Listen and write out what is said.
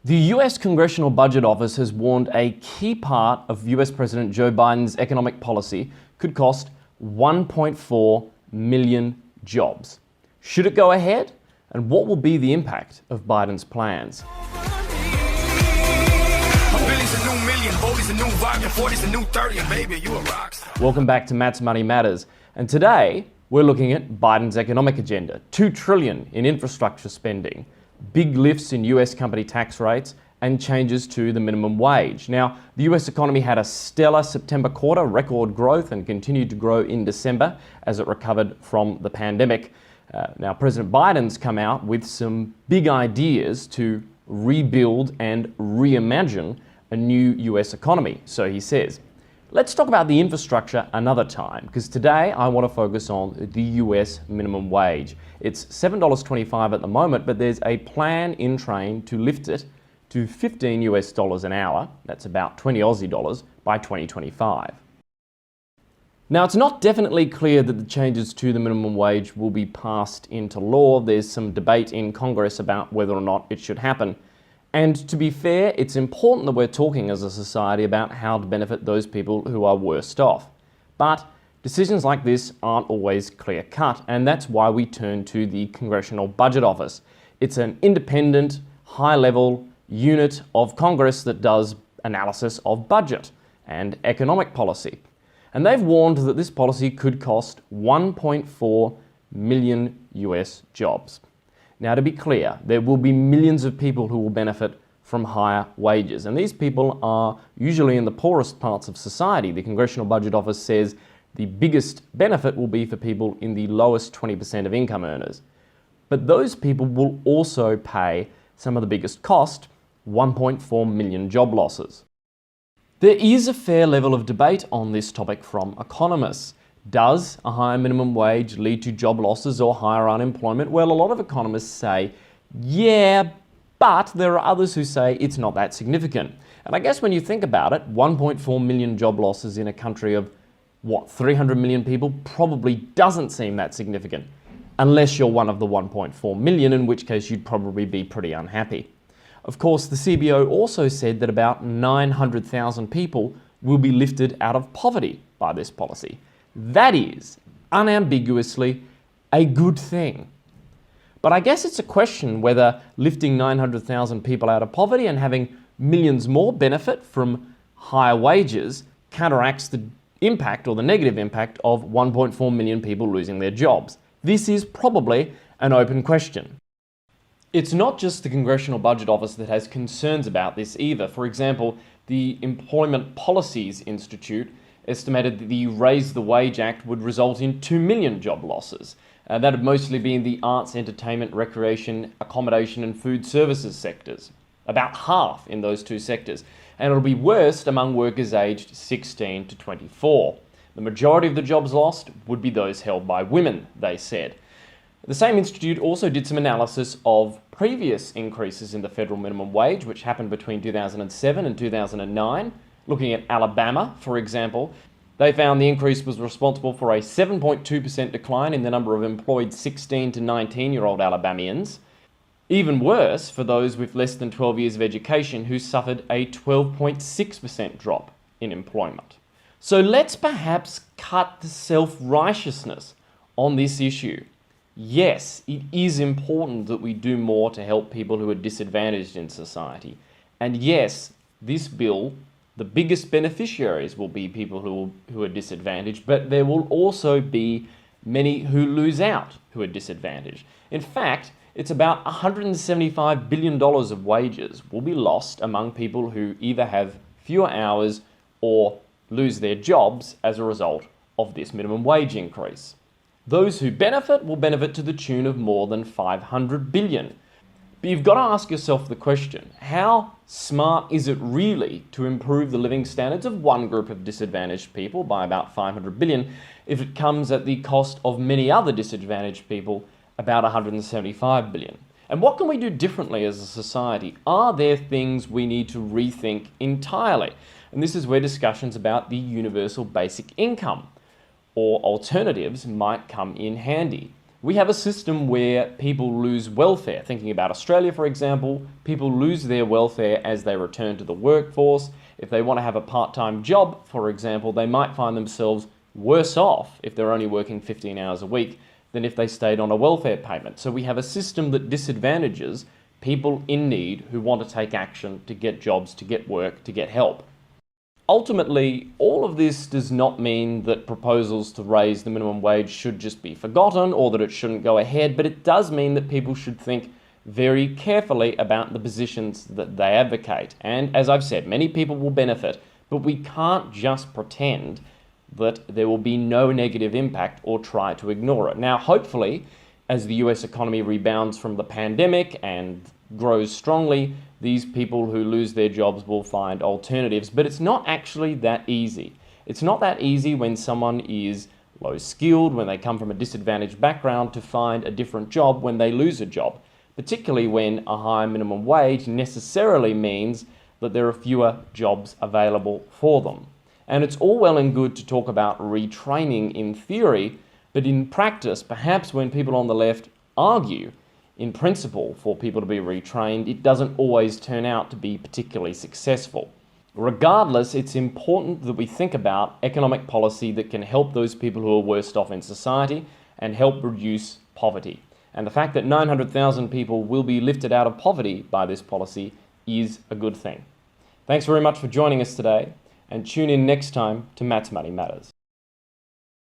The US Congressional Budget Office has warned a key part of US President Joe Biden's economic policy could cost 1.4 million jobs. Should it go ahead? And what will be the impact of Biden's plans? Welcome back to Matt's Money Matters. And today, we're looking at Biden's economic agenda. $2 trillion in infrastructure spending, big lifts in US company tax rates, and changes to the minimum wage. Now, the US economy had a stellar September quarter, record growth, and continued to grow in December as it recovered from the pandemic. Now, President Biden's come out with some big ideas to rebuild and reimagine a new US economy, so he says. Let's talk about the infrastructure another time, because today I want to focus on the US minimum wage. It's $7.25 at the moment, but there's a plan in train to lift it to $15 US an hour, that's about 20 Aussie dollars, by 2025. Now, it's not definitely clear that the changes to the minimum wage will be passed into law. There's some debate in Congress about whether or not it should happen. And to be fair, it's important that we're talking as a society about how to benefit those people who are worst off. But decisions like this aren't always clear-cut, and that's why we turn to the Congressional Budget Office. It's an independent, high-level unit of Congress that does analysis of budget and economic policy. And they've warned that this policy could cost 1.4 million US jobs. Now, to be clear, there will be millions of people who will benefit from higher wages, and these people are usually in the poorest parts of society. The Congressional Budget Office says the biggest benefit will be for people in the lowest 20% of income earners. But those people will also pay some of the biggest cost, 1.4 million job losses. There is a fair level of debate on this topic from economists. Does a higher minimum wage lead to job losses or higher unemployment? Well, a lot of economists say, yeah, but there are others who say it's not that significant. And I guess when you think about it, 1.4 million job losses in a country of, 300 million people probably doesn't seem that significant, unless you're one of the 1.4 million, in which case you'd probably be pretty unhappy. Of course, the CBO also said that about 900,000 people will be lifted out of poverty by this policy. That is, unambiguously, a good thing. But I guess it's a question whether lifting 900,000 people out of poverty and having millions more benefit from higher wages counteracts the impact or the negative impact of 1.4 million people losing their jobs. This is probably an open question. It's not just the Congressional Budget Office that has concerns about this either. For example, the Employment Policies Institute estimated that the Raise the Wage Act would result in 2 million job losses. That would mostly be in the arts, entertainment, recreation, accommodation and food services sectors. About half in those two sectors. And it'll be worst among workers aged 16 to 24. The majority of the jobs lost would be those held by women, they said. The same institute also did some analysis of previous increases in the federal minimum wage, which happened between 2007 and 2009. Looking at Alabama, for example, they found the increase was responsible for a 7.2% decline in the number of employed 16 to 19-year-old Alabamians. Even worse for those with less than 12 years of education who suffered a 12.6% drop in employment. So let's perhaps cut the self-righteousness on this issue. Yes, it is important that we do more to help people who are disadvantaged in society. And yes, this bill, the biggest beneficiaries will be people who are disadvantaged, but there will also be many who lose out who are disadvantaged. In fact, it's about $175 billion of wages will be lost among people who either have fewer hours or lose their jobs as a result of this minimum wage increase. Those who benefit will benefit to the tune of more than $500 billion. But you've got to ask yourself the question, how smart is it really to improve the living standards of one group of disadvantaged people by about $500 billion if it comes at the cost of many other disadvantaged people, about $175 billion? And what can we do differently as a society? Are there things we need to rethink entirely? And this is where discussions about the universal basic income or alternatives might come in handy. We have a system where people lose welfare. Thinking about Australia, for example, people lose their welfare as they return to the workforce. If they want to have a part-time job, for example, they might find themselves worse off if they're only working 15 hours a week than if they stayed on a welfare payment. So we have a system that disadvantages people in need who want to take action to get jobs, to get work, to get help. Ultimately, all of this does not mean that proposals to raise the minimum wage should just be forgotten or that it shouldn't go ahead, but it does mean that people should think very carefully about the positions that they advocate. And as I've said, many people will benefit, but we can't just pretend that there will be no negative impact or try to ignore it. Now, hopefully, as the US economy rebounds from the pandemic and grows strongly, these people who lose their jobs will find alternatives, but it's not actually that easy. It's not that easy when someone is low skilled, when they come from a disadvantaged background, to find a different job when they lose a job, particularly when a higher minimum wage necessarily means that there are fewer jobs available for them. And it's all well and good to talk about retraining in theory, but in practice, perhaps when people on the left argue in principle for people to be retrained, it doesn't always turn out to be particularly successful. Regardless, it's important that we think about economic policy that can help those people who are worst off in society and help reduce poverty. And the fact that 900,000 people will be lifted out of poverty by this policy is a good thing. Thanks very much for joining us today, and tune in next time to Matt's Money Matters.